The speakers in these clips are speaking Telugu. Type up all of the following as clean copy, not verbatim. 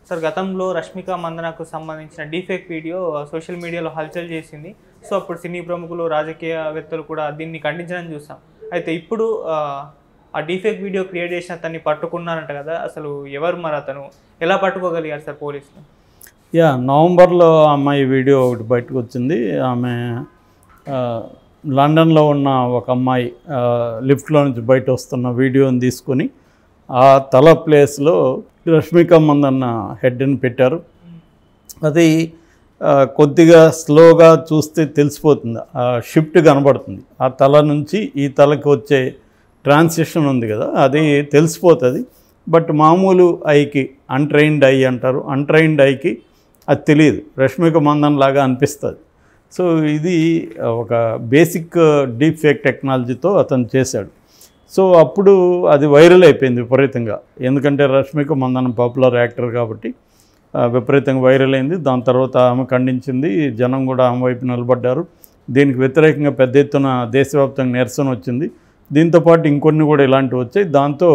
సార్ గతంలో రష్మిక మందనకు సంబంధించిన డీఫేక్ వీడియో సోషల్ మీడియాలో హల్చల్ చేసింది. సో అప్పుడు సినీ ప్రముఖులు రాజకీయవేత్తలు కూడా దీన్ని ఖండించడం చూసాం. అయితే ఇప్పుడు ఆ డీఫేక్ వీడియో క్రియేట్ చేసిన అతన్ని పట్టుకున్నారంట కదా, అసలు ఎవరు మరి అతను ఎలా పట్టుకోగలిగారు సార్ పోలీసులు? నవంబర్లో అమ్మాయి వీడియో ఒకటి బయటకు వచ్చింది. ఆమె లండన్లో ఉన్న ఒక అమ్మాయి లిఫ్ట్లో నుంచి బయట వస్తున్న వీడియోని తీసుకొని ఆ తల ప్లేస్లో రష్మిక మందన్న హెడ్ని పెట్టారు. అది కొద్దిగా స్లోగా చూస్తే తెలిసిపోతుంది, ఆ షిఫ్ట్ కనబడుతుంది. ఆ తల నుంచి ఈ తలకి వచ్చే ట్రాన్సిషన్ ఉంది కదా, అది తెలిసిపోతుంది. బట్ మామూలు ఐకి, అన్ట్రైన్డ్ ఐ అంటారు, అన్ట్రైన్డ్ ఐకి అది తెలియదు, రష్మిక మందన్ లాగా అనిపిస్తుంది. సో ఇది ఒక బేసిక్ డీప్ ఫేక్ టెక్నాలజీతో అతను చేశాడు. సో అప్పుడు అది వైరల్ అయిపోయింది విపరీతంగా, ఎందుకంటే రష్మిక మందన్ పాపులర్ యాక్టర్ కాబట్టి విపరీతంగా వైరల్ అయింది. దాని తర్వాత ఆమె ఖండించింది, జనం కూడా ఆమె వైపు నిలబడ్డారు. దీనికి వ్యతిరేకంగా పెద్ద ఎత్తున దేశవ్యాప్తంగా నిరసన వచ్చింది. దీంతోపాటు ఇంకొన్ని కూడా ఇలాంటివి వచ్చాయి. దాంతో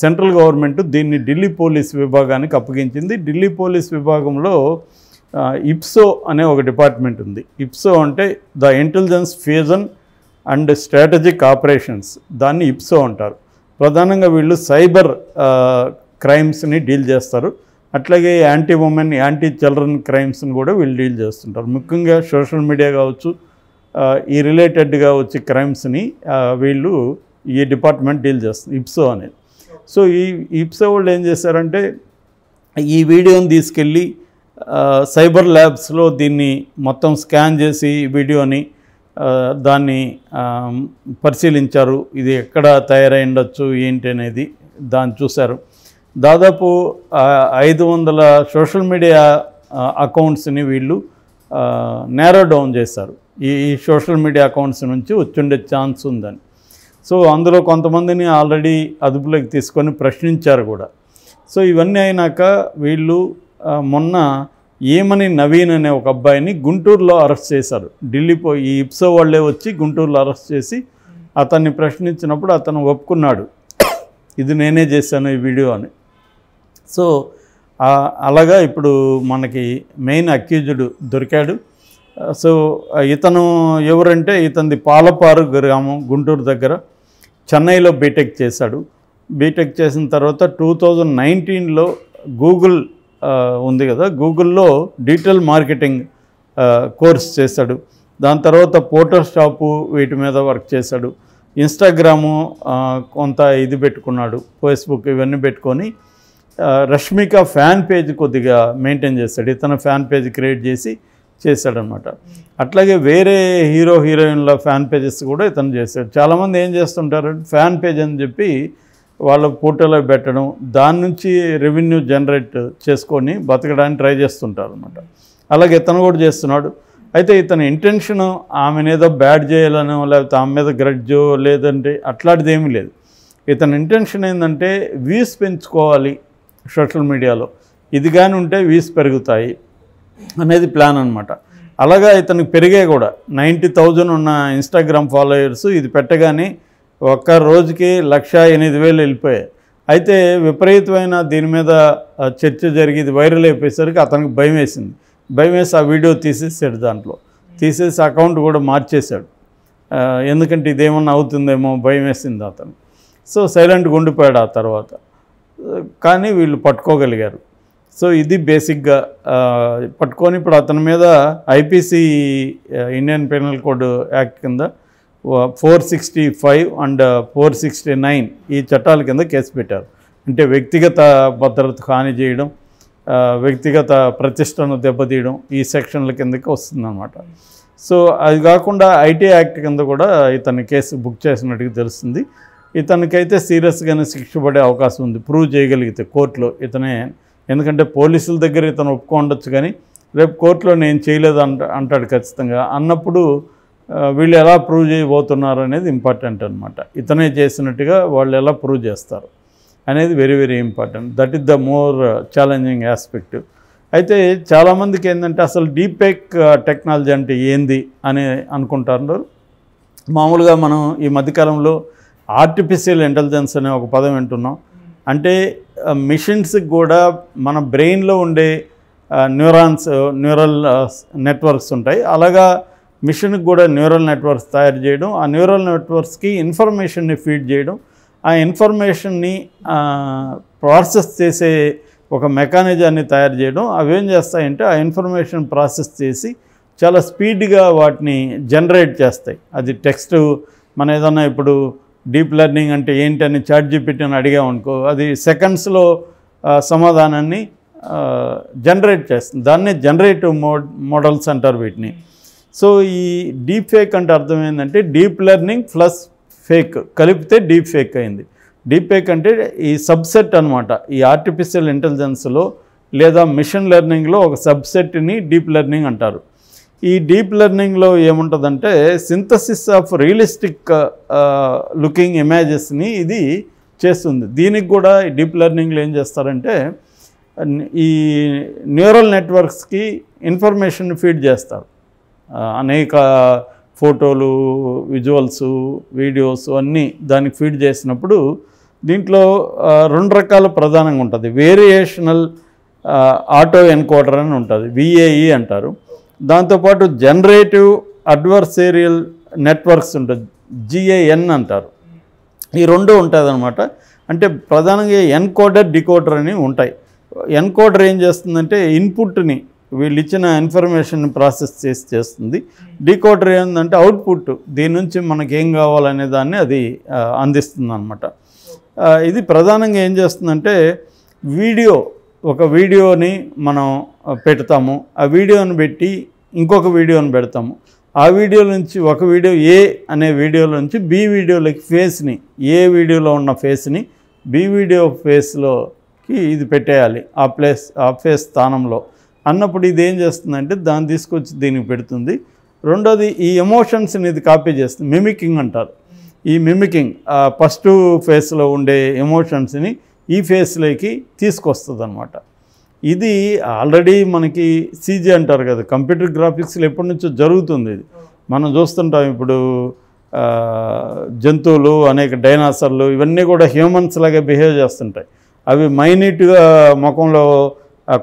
సెంట్రల్ గవర్నమెంట్ దీన్ని ఢిల్లీ పోలీస్ విభాగానికి అప్పగించింది. ఢిల్లీ పోలీస్ విభాగంలో ఇప్సో అనే ఒక డిపార్ట్మెంట్ ఉంది. ఇప్సో అంటే the intelligence fusion and strategic operations, దాన్ని ఇప్సో అంటారు. ప్రధానంగా వీళ్ళు సైబర్ క్రైమ్స్ని డీల్ చేస్తారు. అట్లాగే యాంటీ ఉమెన్, యాంటీ చిల్డ్రన్ క్రైమ్స్ని కూడా వీళ్ళు డీల్ చేస్తుంటారు. ముఖ్యంగా సోషల్ మీడియా కావచ్చు, ఈ రిలేటెడ్గా వచ్చే క్రైమ్స్ని వీళ్ళు ఈ డిపార్ట్మెంట్ డీల్ చేస్తుంది, ఇప్సో అనేది. సో ఈ ఇప్సో వాళ్ళు ఏం చేశారంటే ఈ వీడియోని తీసుకెళ్ళి సైబర్ ల్యాబ్స్లో దీన్ని మొత్తం స్కాన్ చేసి వీడియోని దాన్ని పరిశీలించారు. ఇది ఎక్కడ తయారై ఉండొచ్చు ఏంటి అనేది దాన్ని చూశారు. దాదాపు 500 సోషల్ మీడియా అకౌంట్స్ని వీళ్ళు నేరో డౌన్ చేశారు. ఈ సోషల్ మీడియా అకౌంట్స్ నుంచి వచ్చుండే ఛాన్స్ ఉందని. సో అందులో కొంతమందిని ఆల్రెడీ అదుపులోకి తీసుకొని ప్రశ్నించారు కూడా. సో ఇవన్నీ అయినాక వీళ్ళు మొన్న ఏమని నవీన్ అనే ఒక అబ్బాయిని గుంటూరులో అరెస్ట్ చేశారు. ఢిల్లీ ఈ ఇప్సో వాళ్ళే వచ్చి గుంటూరులో అరెస్ట్ చేసి అతన్ని ప్రశ్నించినప్పుడు అతను ఒప్పుకున్నాడు, ఇది నేనే చేశాను ఈ వీడియో అని. సో అలాగా ఇప్పుడు మనకి మెయిన్ అక్యూజ్డ్ దొరికాడు. సో ఇతను ఎవరంటే ఇతనిది పాలపారు గ్రామం, గుంటూరు దగ్గర. చెన్నైలో బీటెక్ చేశాడు. బీటెక్ చేసిన తర్వాత 2019లో గూగుల్ ఉంది కదా, గూగుల్లో డిజిటల్ మార్కెటింగ్ కోర్స్ చేశాడు. దాని తర్వాత ఫోటోషాపు వీటి మీద వర్క్ చేశాడు. ఇన్స్టాగ్రాము కొంత ఇది పెట్టుకున్నాడు, ఫేస్బుక్ ఇవన్నీ పెట్టుకొని రష్మిక ఫ్యాన్ పేజ్ కొద్దిగా మెయింటైన్ చేశాడు. ఇతను ఫ్యాన్ పేజ్ క్రియేట్ చేసి చేశాడనమాట. అట్లాగే వేరే హీరో హీరోయిన్ల ఫ్యాన్ పేజెస్ కూడా ఇతను చేశాడు. చాలామంది ఏం చేస్తుంటారు, ఫ్యాన్ పేజ్ అని చెప్పి వాళ్ళ ఫోటోలో పెట్టడం, దాని నుంచి రెవెన్యూ జనరేట్ చేసుకొని బతకడానికి ట్రై చేస్తుంటారు అనమాట. అలాగే ఇతను కూడా చేస్తున్నాడు. అయితే ఇతని ఇంటెన్షన్ ఆమెనేదో బ్యాడ్ చేయాలనో లేకపోతే ఆమె మీద గ్రడ్జో లేదంటే అట్లాంటిది ఏమీ లేదు. ఇతని ఇంటెన్షన్ ఏంటంటే వ్యూస్ పెంచుకోవాలి సోషల్ మీడియాలో, ఇది కానీ ఉంటే వ్యూస్ పెరుగుతాయి అనేది ప్లాన్ అనమాట. అలాగా ఇతనికి పెరిగాయి కూడా. 90,000 ఉన్న ఇన్స్టాగ్రామ్ ఫాలోయర్స్ ఇది పెట్టగానే ఒక్క రోజుకి 1,08,000 వెళ్ళిపోయాయి. అయితే విపరీతమైన దీని మీద చర్చ జరిగి ఇది వైరల్ అయిపోయేసరికి అతనికి భయం వేసింది. భయం వేసి ఆ వీడియో తీసేసాడు, దాంట్లో తీసేసి అకౌంట్ కూడా మార్చేశాడు. ఎందుకంటే ఇదేమన్నా అవుతుందేమో భయం వేసింది అతను. సో సైలెంట్గా ఉండిపోయాడు ఆ తర్వాత. కానీ వీళ్ళు పట్టుకోగలిగారు. సో ఇది బేసిక్గా పట్టుకొని ఇప్పుడు అతని మీద IPC Indian penal code act కింద 465 అండ్ 469 ఈ చట్టాల కింద కేసు పెట్టారు. అంటే వ్యక్తిగత భద్రతకు హాని చేయడం, వ్యక్తిగత ప్రతిష్టను దెబ్బతీయడం ఈ సెక్షన్ల కిందకి వస్తుందన్నమాట. సో అది కాకుండా ఐటీ యాక్ట్ కింద కూడా ఇతని కేసు బుక్ చేసినట్టుగా తెలుస్తుంది. ఇతనికైతే సీరియస్గానే శిక్ష పడే అవకాశం ఉంది ప్రూవ్ చేయగలిగితే కోర్టులో ఇతనే. ఎందుకంటే పోలీసుల దగ్గర ఇతను ఒప్పుకోండొచ్చు, కానీ రేపు కోర్టులో నేను చేయలేదు అంటాడు ఖచ్చితంగా. అన్నప్పుడు వీళ్ళు ఎలా ప్రూవ్ చేయబోతున్నారు అనేది ఇంపార్టెంట్ అనమాట. ఇతనే చేసినట్టుగా వాళ్ళు ఎలా ప్రూవ్ చేస్తారు అనేది very very important. That is the more challenging aspect. అయితే చాలామందికి ఏంటంటే అసలు డీప్ ఫేక్ టెక్నాలజీ అంటే ఏంది అని అనుకుంటారు. మామూలుగా మనం ఈ మధ్యకాలంలో ఆర్టిఫిషియల్ ఇంటెలిజెన్స్ అనే ఒక పదం వింటున్నాం. అంటే మిషన్స్కి కూడా మన బ్రెయిన్లో ఉండే న్యూరల్ నెట్వర్క్స్ ఉంటాయి. అలాగా మిషన్కి కూడా న్యూరల్ నెట్వర్క్స్ తయారు చేయడం, ఆ న్యూరల్ నెట్వర్క్స్కి ఇన్ఫర్మేషన్ని ఫీడ్ చేయడం, ఆ ఇన్ఫర్మేషన్ని ప్రాసెస్ చేసే ఒక మెకానిజాన్ని తయారు చేయడం. అవి ఏం చేస్తాయంటే ఆ ఇన్ఫర్మేషన్ ప్రాసెస్ చేసి చాలా స్పీడ్గా వాటిని జనరేట్ చేస్తాయి. అది టెక్స్ట్ మన ఏదన్నా ఇప్పుడు డీప్ లెర్నింగ్ అంటే ఏంటని ChatGPTని అడిగామనుకో, అది సెకండ్స్లో సమాధానాన్ని జనరేట్ చేస్తుంది. దాన్నే జనరేటివ్ మోడల్స్ అంటారు వీటిని. సో ఈ డీప్ ఫేక్ అంటే అర్థం ఏంటంటే డీప్ లెర్నింగ్ ప్లస్ ఫేక్ కలిపితే డీప్ ఫేక్ అయింది. డీప్ ఫేక్ అంటే ఈ సబ్సెట్ అనమాట. ఈ ఆర్టిఫిషియల్ ఇంటెలిజెన్స్లో లేదా మిషన్ లెర్నింగ్లో ఒక సబ్సెట్ని డీప్ లెర్నింగ్ అంటారు. ఈ డీప్ లెర్నింగ్లో ఏముంటుందంటే సింథసిస్ ఆఫ్ రియలిస్టిక్ లుకింగ్ ఇమేజెస్ని ఇది చేస్తుంది. దీనికి కూడా ఈ డీప్ లెర్నింగ్లో ఏం చేస్తారంటే ఈ న్యూరల్ నెట్వర్క్స్కి ఇన్ఫర్మేషన్ ఫీడ్ చేస్తారు. అనేక ఫోటోలు, విజువల్స్, వీడియోస్ అన్నీ దానికి ఫీడ్ చేసినప్పుడు దీంట్లో 2 రకాల ప్రధానంగా ఉంటుంది. వేరియేషనల్ ఆటో ఎన్కోడర్ అని ఉంటుంది, VAE అంటారు. దాంతోపాటు జనరేటివ్ అడ్వర్సేరియల్ నెట్వర్క్స్ ఉంటుంది, GAN అంటారు. ఈ 2 ఉంటుంది అనమాట. అంటే ప్రధానంగా ఎన్కోడర్, డికోడర్ అని ఉంటాయి. ఎన్కోడర్ ఏం చేస్తుందంటే ఇన్పుట్ని వీళ్ళు ఇచ్చిన ఇన్ఫర్మేషన్ ప్రాసెస్ చేస్తుంది. డీకోడర్ ఏంటంటే అవుట్పుట్, దీని నుంచి మనకి ఏం కావాలనే దాన్ని అది అందిస్తుంది అనమాట. ఇది ప్రధానంగా ఏం చేస్తుందంటే ఒక వీడియోని మనం పెడతాము, ఆ వీడియోని పెట్టి ఇంకొక వీడియోని పెడతాము. ఆ వీడియో నుంచి ఒక వీడియో A అనే వీడియోలో నుంచి B వీడియోలోకి ఫేస్ని, A వీడియోలో ఉన్న ఫేస్ని B వీడియో ఫేస్లోకి ఇది పెట్టేయాలి, ఆ ఫేస్ స్థానంలో అన్నప్పుడు ఇది ఏం చేస్తుందంటే దాన్ని తీసుకొచ్చి దీనికి పెడుతుంది. రెండోది ఈ ఎమోషన్స్ని ఇది కాపీ చేస్తుంది, మిమికింగ్ అంటారు. ఈ మిమికింగ్ ఫస్ట్ ఫేస్లో ఉండే ఎమోషన్స్ని ఈ ఫేస్లోకి తీసుకొస్తుంది అనమాట. ఇది ఆల్రెడీ మనకి CG అంటారు కదా, కంప్యూటర్ గ్రాఫిక్స్లో ఎప్పటి నుంచో జరుగుతుంది. ఇది మనం చూస్తుంటాం. ఇప్పుడు జంతువులు, అనేక డైనాసర్లు ఇవన్నీ కూడా హ్యూమన్స్ లాగా బిహేవ్ చేస్తుంటాయి. అవి మైన్యూట్గా ముఖంలో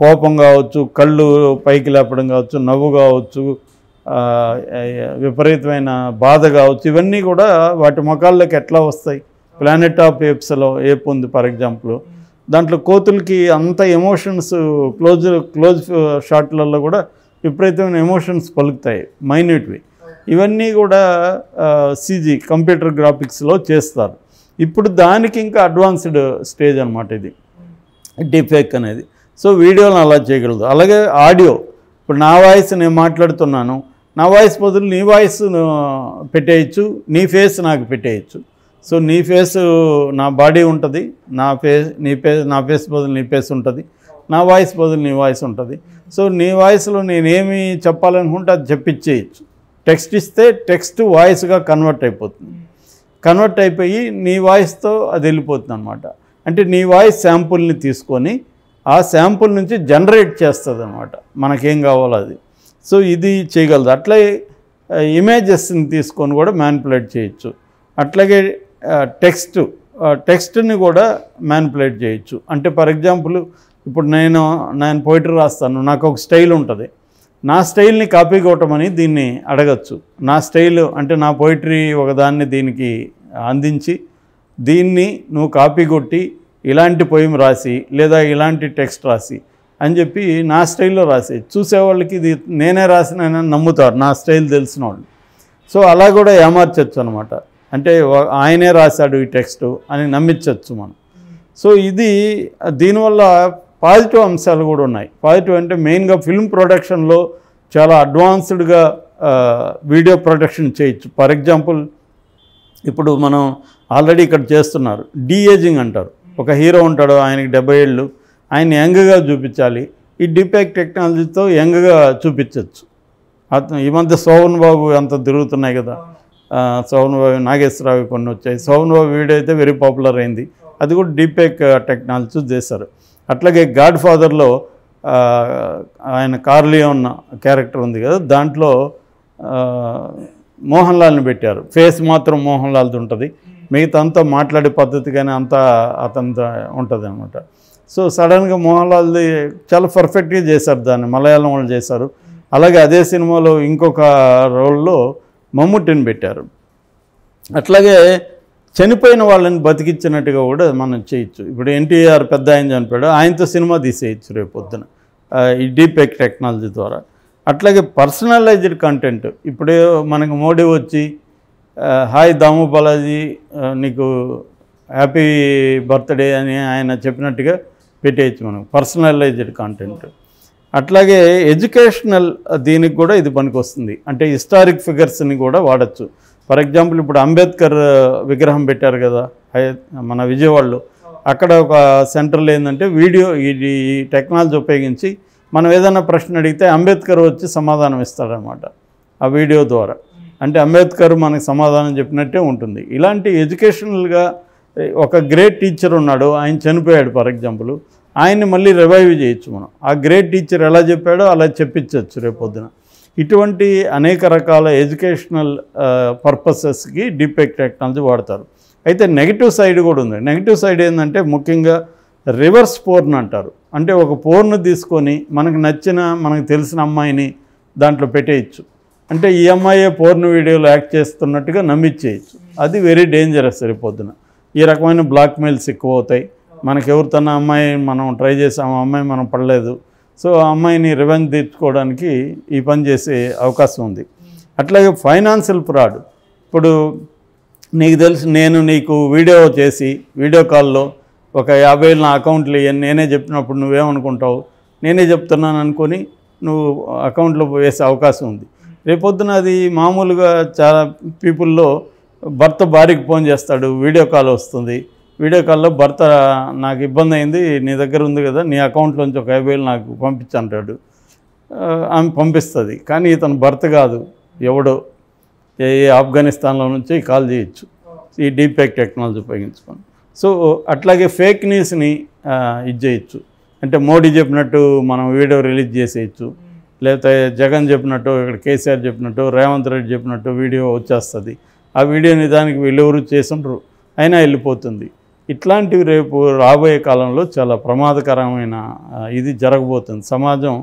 కోపం కావచ్చు, కళ్ళు పైకి లేపడం కావచ్చు, నవ్వు కావచ్చు, విపరీతమైన బాధ కావచ్చు, ఇవన్నీ కూడా వాటి ముఖాల్లోకి ఎట్లా వస్తాయి. ప్లానెట్ ఆఫ్ ఏప్స్లో ఏప్ ఉంది ఫర్ ఎగ్జాంపుల్, దాంట్లో కోతులకి అంత ఎమోషన్స్ క్లోజ్ షాట్లలో కూడా విపరీతమైన ఎమోషన్స్ పలుకుతాయి, మైన్యూట్వి. ఇవన్నీ కూడా CG కంప్యూటర్ గ్రాఫిక్స్లో చేస్తారు. ఇప్పుడు దానికి ఇంకా అడ్వాన్స్డ్ స్టేజ్ అనమాట ఇది డీప్ ఫేక్ అనేది. సో వీడియోలను అలా చేయగలదు. అలాగే ఆడియో, ఇప్పుడు నా వాయిస్ నేను మాట్లాడుతున్నాను, నా వాయిస్ బదులు నీ వాయిస్ పెట్టేయచ్చు, నీ ఫేస్ నాకు పెట్టేయచ్చు. సో నీ ఫేస్ నా బాడీ ఉంటుంది, నా ఫేస్ బదులు నీ ఫేస్ ఉంటుంది, నా వాయిస్ బదులు నీ వాయిస్ ఉంటుంది. సో నీ వాయిస్లో నేనేమి చెప్పాలనుకుంటే అది చెప్పించేయచ్చు. టెక్స్ట్ ఇస్తే టెక్స్ట్ వాయిస్గా కన్వర్ట్ అయిపోయి నీ వాయిస్తో అది వెళ్ళిపోతుంది అనమాట. అంటే నీ వాయిస్ శాంపుల్ని తీసుకొని ఆ శాంపుల్ నుంచి జనరేట్ చేస్తుంది అనమాట, మనకేం కావాలో అది. సో ఇది చేయగలదు. అట్లే ఇమేజెస్ని తీసుకొని కూడా మ్యానిపులేట్ చేయొచ్చు. అట్లాగే టెక్స్ట్ని కూడా మ్యానిపులేట్ చేయొచ్చు. అంటే ఫర్ ఎగ్జాంపుల్ ఇప్పుడు నేను పోయిటరీ రాస్తాను, నాకు ఒక స్టైల్ ఉంటుంది, నా స్టైల్ని కాపీ కొట్టమని దీన్ని అడగచ్చు. నా స్టైల్ అంటే నా పోయిటరీ ఒకదాన్ని దీనికి అందించి దీన్ని నువ్వు కాపీ కొట్టి ఇలాంటి పోయిం రాసి లేదా ఇలాంటి టెక్స్ట్ రాసి అని చెప్పి నా స్టైల్లో రాసి చూసేవాళ్ళకి ఇది నేనే రాసినని నమ్ముతారు, నా స్టైల్ తెలిసిన వాళ్ళు. సో అలా కూడా ఏమార్చచ్చు అనమాట. అంటే ఆయనే రాశాడు ఈ టెక్స్ట్ అని నమ్మించవచ్చు మనం. సో ఇది దీనివల్ల పాజిటివ్ అంశాలు కూడా ఉన్నాయి. పాజిటివ్ అంటే మెయిన్గా ఫిల్మ్ ప్రొడక్షన్లో చాలా అడ్వాన్స్డ్గా వీడియో ప్రొడక్షన్ చేయొచ్చు. ఫర్ ఎగ్జాంపుల్ ఇప్పుడు మనం ఆల్రెడీ ఇక్కడ చేస్తున్నారు, డీఏజింగ్ అంటారు. ఒక హీరో ఉంటాడు, ఆయనకి 70 ఏళ్ళు, ఆయన యంగ్గా చూపించాలి. ఈ డీప్ టెక్నాలజీతో యంగ్గా చూపించవచ్చు. ఈ మధ్య శోభన్ బాబు అంత తిరుగుతున్నాయి కదా, శోభన్ బాబు, నాగేశ్వరరావు కొన్ని వచ్చాయి. శోభన్ బాబు వీడియో అయితే వెరీ పాపులర్ అయింది, అది కూడా డీప్ టెక్నాలజీ చేశారు. అట్లాగే గాడ్ ఫాదర్లో ఆయన కార్లియోన్ క్యారెక్టర్ ఉంది కదా, దాంట్లో మోహన్ లాల్ని పెట్టారు. ఫేస్ మాత్రం మోహన్ లాల్ది ఉంటుంది, మిగతా అంతా మాట్లాడే పద్ధతి కానీ అంతా అతనితో ఉంటుంది అనమాట. సో సడన్గా మోహన్ లాల్ది చాలా పర్ఫెక్ట్గా చేశారు దాన్ని, మలయాళం వాళ్ళు చేశారు. అలాగే అదే సినిమాలో ఇంకొక రోల్లో మమ్ముట్టిని పెట్టారు. అట్లాగే చనిపోయిన వాళ్ళని బతికించినట్టుగా కూడా మనం చేయొచ్చు. ఇప్పుడు ఎన్టీఆర్ పెద్ద ఆయన చనిపోయాడు, ఆయనతో సినిమా తీసేయచ్చు రేపు పొద్దున ఈ డీప్ టెక్నాలజీ ద్వారా. అట్లాగే పర్సనలైజ్డ్ కంటెంట్, ఇప్పుడు మనకు మోడీ వచ్చి హాయ్ దాము బాలాజీ నీకు హ్యాపీ బర్త్డే అని ఆయన చెప్పినట్టుగా పెట్టేయచ్చు మనం, పర్సనలైజ్డ్ కంటెంట్. అట్లాగే ఎడ్యుకేషనల్ దీనికి కూడా ఇది పనికి వస్తుంది. అంటే హిస్టారిక్ ఫిగర్స్ని కూడా వాడచ్చు. ఫర్ ఎగ్జాంపుల్ ఇప్పుడు అంబేద్కర్ విగ్రహం పెట్టారు కదా మన విజయవాడలో, అక్కడ ఒక సెంటర్లో ఏంటంటే వీడియో ఈ టెక్నాలజీ ఉపయోగించి మనం ఏదైనా ప్రశ్న అడిగితే అంబేద్కర్ వచ్చి సమాధానం ఇస్తాడనమాట ఆ వీడియో ద్వారా. అంటే అంబేద్కర్ మనకు సమాధానం చెప్పినట్టే ఉంటుంది. ఇలాంటి ఎడ్యుకేషనల్గా ఒక గ్రేట్ టీచర్ ఉన్నాడు, ఆయన చనిపోయాడు ఫర్ ఎగ్జాంపుల్, ఆయన్ని మళ్ళీ రివైవ్ చేయొచ్చు మనం. ఆ గ్రేట్ టీచర్ ఎలా చెప్పాడో అలా చెప్పించవచ్చు రేపు పొద్దున. ఇటువంటి అనేక రకాల ఎడ్యుకేషనల్ పర్పసెస్కి డీప్ టెక్నాలజీ వాడతారు. అయితే నెగిటివ్ సైడ్ కూడా ఉంది. నెగిటివ్ సైడ్ ఏంటంటే ముఖ్యంగా రివర్స్ పోర్న్ అంటారు. అంటే ఒక పోర్న్ తీసుకొని మనకు నచ్చిన మనకు తెలిసిన అమ్మాయిని దాంట్లో పెట్టేయచ్చు. అంటే ఈ అమ్మాయే పోర్న్ వీడియోలో యాక్ట్ చేస్తున్నట్టుగా నమ్మించేయచ్చు. అది వెరీ డేంజరస్ రేపు పొద్దున. ఈ రకమైన బ్లాక్మెయిల్స్ ఎక్కువ అవుతాయి. మనకు ఎవరితోన్న అమ్మాయి మనం ట్రై చేసాం, ఆ అమ్మాయి మనం పడలేదు, సో ఆ అమ్మాయిని రివెంజ్ తీర్చుకోవడానికి ఈ పని చేసే అవకాశం ఉంది. అట్లాగే ఫైనాన్షియల్ ఫ్రాడ్. ఇప్పుడు నీకు తెలుసు, నేను నీకు వీడియో చేసి వీడియో కాల్లో ఒక 50,000 నా అకౌంట్లో నేనే చెప్పినప్పుడు నువ్వేమనుకుంటావు, నేనే చెప్తున్నాను అనుకొని నువ్వు అకౌంట్లో వేసే అవకాశం ఉంది. రేపొద్దున అది మామూలుగా చాలా పీపుల్లో భర్త భార్యకి ఫోన్ చేస్తాడు, వీడియో కాల్ వస్తుంది, వీడియో కాల్లో భర్త నాకు ఇబ్బంది అయింది, నీ దగ్గర ఉంది కదా నీ అకౌంట్లోంచి ఒక 50,000 నాకు పంపించంటాడు. ఆమె పంపిస్తుంది, కానీ ఇతను భర్త కాదు, ఎవడో ఏ ఆఫ్ఘనిస్తాన్లో నుంచి కాల్ చేయొచ్చు ఈ డీప్ టెక్నాలజీ ఉపయోగించుకొని. సో అట్లాగే ఫేక్ న్యూస్ని ఇది చేయొచ్చు. అంటే మోడీ చెప్పినట్టు మనం వీడియో రిలీజ్ చేసేయచ్చు, లేకపోతే జగన్ చెప్పినట్టు, ఇక్కడ కేసీఆర్ చెప్పినట్టు, రేవంత్ రెడ్డి చెప్పినట్టు వీడియో వచ్చేస్తుంది. ఆ వీడియోని దానికి వీళ్ళెవరు చేసుంటారు, అయినా వెళ్ళిపోతుంది. ఇట్లాంటివి రేపు రాబోయే కాలంలో చాలా ప్రమాదకరమైన ఇది జరగబోతుంది. సమాజం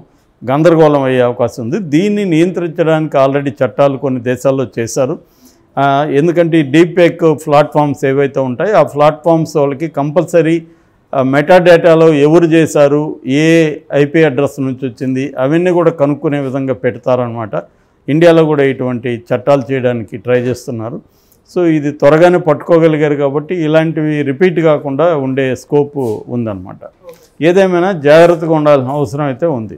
గందరగోళం అయ్యే అవకాశం ఉంది. దీన్ని నియంత్రించడానికి ఆల్రెడీ చట్టాలు కొన్ని దేశాల్లో చేశారు. ఎందుకంటే ఈ డీప్ ఫేక్ ప్లాట్ఫామ్స్ ఏవైతే ఉంటాయో ఆ ప్లాట్ఫామ్స్ వాళ్ళకి కంపల్సరీ మెటాడేటాలో ఎవరు చేశారు, ఏ ఐపీ అడ్రస్ నుంచి వచ్చింది, అవన్నీ కూడా కనుక్కునే విధంగా పెడతారనమాట. ఇండియాలో కూడా ఇటువంటి చట్టాలు చేయడానికి ట్రై చేస్తున్నారు. సో ఇది త్వరగానే పట్టుకోగలిగారు కాబట్టి ఇలాంటివి రిపీట్ కాకుండా ఉండే స్కోప్ ఉందన్నమాట. ఏదేమైనా జాగ్రత్తగా ఉండాల్సిన అవసరం అయితే ఉంది.